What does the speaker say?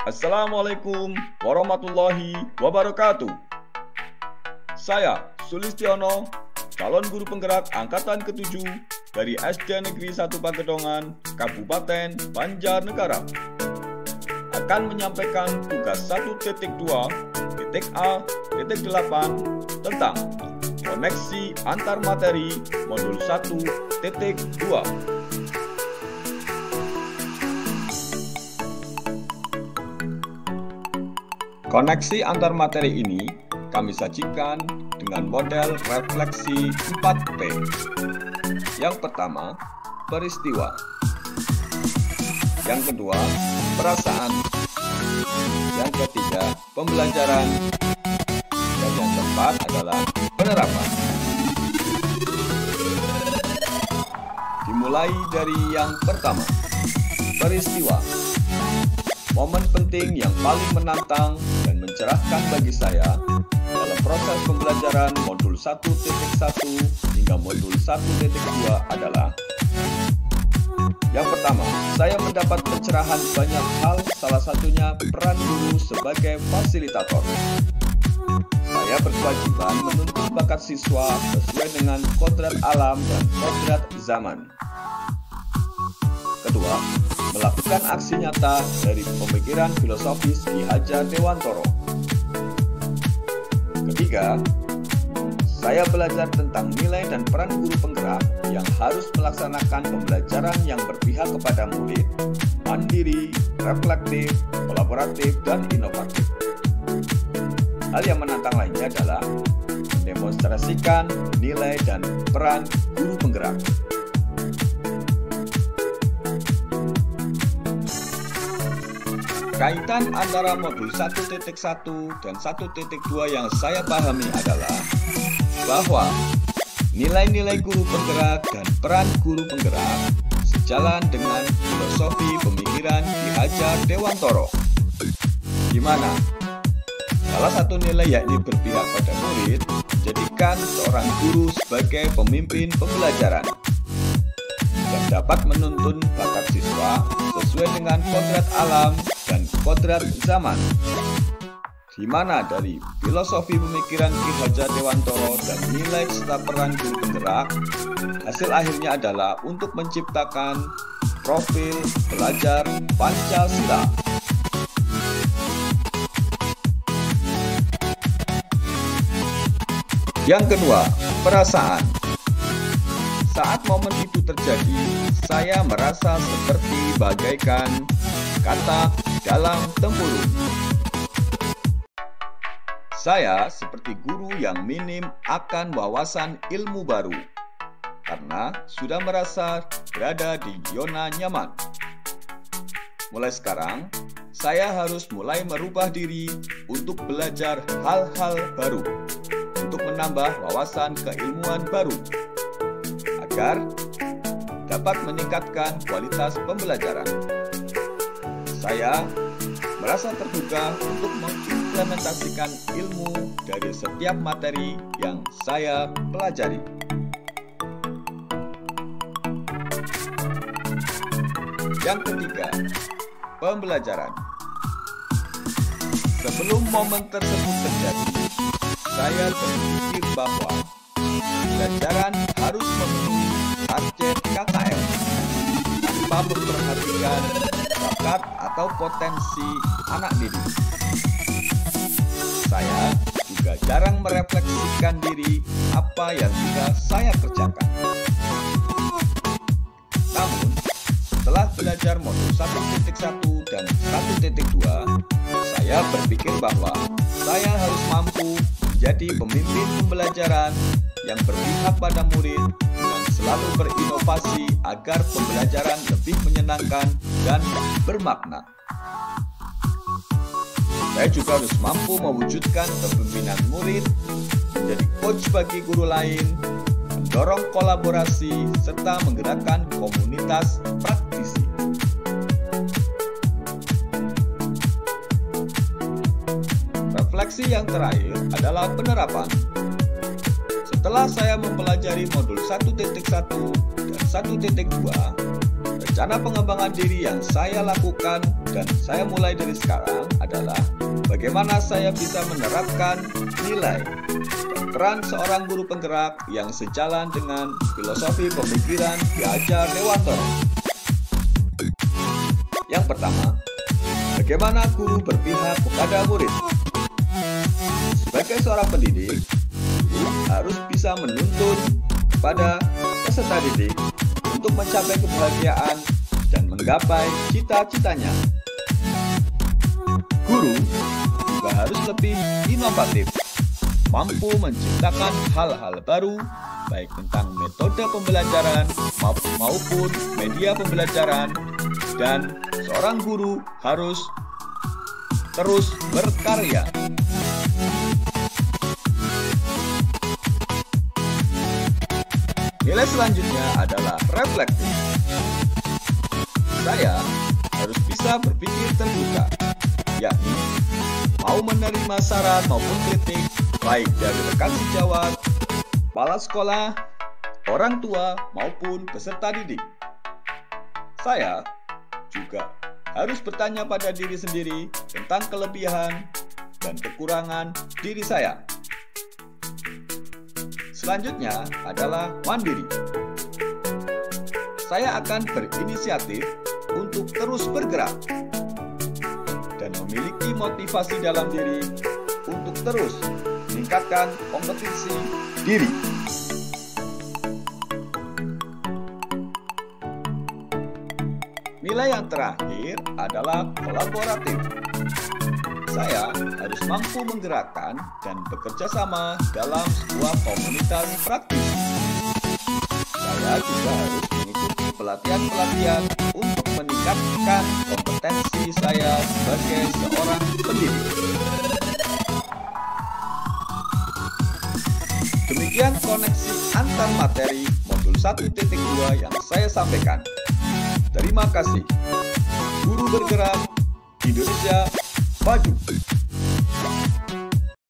Assalamualaikum warahmatullahi wabarakatuh. Saya Sulistiono, calon guru penggerak angkatan ke-7 dari SD Negeri 1 Pagedongan, Kabupaten Banjarnegara, akan menyampaikan tugas 1.2.A.8 tentang koneksi antar materi modul 1.2. Koneksi antar materi ini kami sajikan dengan model refleksi 4P. Yang pertama, peristiwa. Yang kedua, perasaan. Yang ketiga, pembelajaran. Dan yang keempat adalah penerapan. Dimulai dari yang pertama, peristiwa. Momen penting yang paling menantang dan mencerahkan bagi saya dalam proses pembelajaran modul 1.1 hingga modul 1.2 adalah: yang pertama, saya mendapat pencerahan banyak hal, salah satunya peran guru sebagai fasilitator. Saya berkewajiban menuntun bakat siswa sesuai dengan kodrat alam dan kodrat zaman. Kedua, melakukan aksi nyata dari pemikiran filosofis Ki Hajar Dewantoro. Ketiga, saya belajar tentang nilai dan peran guru penggerak yang harus melaksanakan pembelajaran yang berpihak kepada murid, mandiri, reflektif, kolaboratif, dan inovatif. Hal yang menantang lainnya adalah mendemonstrasikan nilai dan peran guru penggerak. Kaitan antara modul 1.1 dan 1.2 yang saya pahami adalah bahwa nilai-nilai guru penggerak dan peran guru penggerak sejalan dengan filosofi pemikiran Ki Hajar Dewantoro, di mana salah satu nilai yakni berpihak pada murid, menjadikan seorang guru sebagai pemimpin pembelajaran dan dapat menuntun bakat siswa sesuai dengan kodrat alam dan kodrat zaman, di mana dari filosofi pemikiran Ki Hajar Dewantoro dan nilai serta peran guru penggerak, hasil akhirnya adalah untuk menciptakan profil pelajar Pancasila. Yang kedua, perasaan. Saat momen itu terjadi, saya merasa seperti bagaikan kata dalam tempurung. Saya seperti guru yang minim akan wawasan ilmu baru, karena sudah merasa berada di zona nyaman. Mulai sekarang, saya harus mulai merubah diri untuk belajar hal-hal baru, untuk menambah wawasan keilmuan baru, agar dapat meningkatkan kualitas pembelajaran. Saya merasa terbuka untuk mengimplementasikan ilmu dari setiap materi yang saya pelajari. Yang ketiga, pembelajaran. Sebelum momen tersebut terjadi, saya berpikir bahwa pembelajaran harus memenuhi target KKM tanpa memperhatikan bakat atau potensi anak didik. Saya juga jarang merefleksikan diri apa yang sudah saya kerjakan. Namun, setelah belajar modul 1.1 dan 1.2, saya berpikir bahwa saya harus mampu menjadi pemimpin pembelajaran yang berpihak pada murid dengan selalu berinovasi agar pembelajaran lebih menyenangkan dan bermakna. Saya juga harus mampu mewujudkan kepemimpinan murid, menjadi coach bagi guru lain, mendorong kolaborasi, serta menggerakkan komunitas praktisi. Refleksi yang terakhir adalah penerapan. Setelah saya mempelajari modul 1.1 dan 1.2, rencana pengembangan diri yang saya lakukan dan saya mulai dari sekarang adalah bagaimana saya bisa menerapkan nilai dan peran seorang guru penggerak yang sejalan dengan filosofi pemikiran Ki Hajar Dewantara. Yang pertama, bagaimana guru berpihak kepada murid. Sebagai seorang pendidik, guru harus bisa menuntun kepada peserta didik untuk mencapai kebahagiaan dan menggapai cita-citanya. Guru juga harus lebih inovatif, mampu menciptakan hal-hal baru, baik tentang metode pembelajaran maupun media pembelajaran, dan seorang guru harus terus berkarya. Nilai selanjutnya adalah reflektif. Saya harus bisa berpikir terbuka, yakni mau menerima saran maupun kritik, baik dari rekan sejawat, kepala sekolah, orang tua, maupun peserta didik. Saya juga harus bertanya pada diri sendiri tentang kelebihan dan kekurangan diri saya. Selanjutnya adalah mandiri. Saya akan berinisiatif untuk terus bergerak dan memiliki motivasi dalam diri untuk terus meningkatkan kompetensi diri. Nilai yang terakhir adalah kolaboratif. Saya harus mampu menggerakkan dan bekerja sama dalam sebuah komunitas praktis. Saya juga harus mengikuti pelatihan-pelatihan untuk meningkatkan kompetensi saya sebagai seorang pendidik. Demikian koneksi antar materi modul 1.2 yang saya sampaikan. Terima kasih. Guru bergerak, Indonesia maju.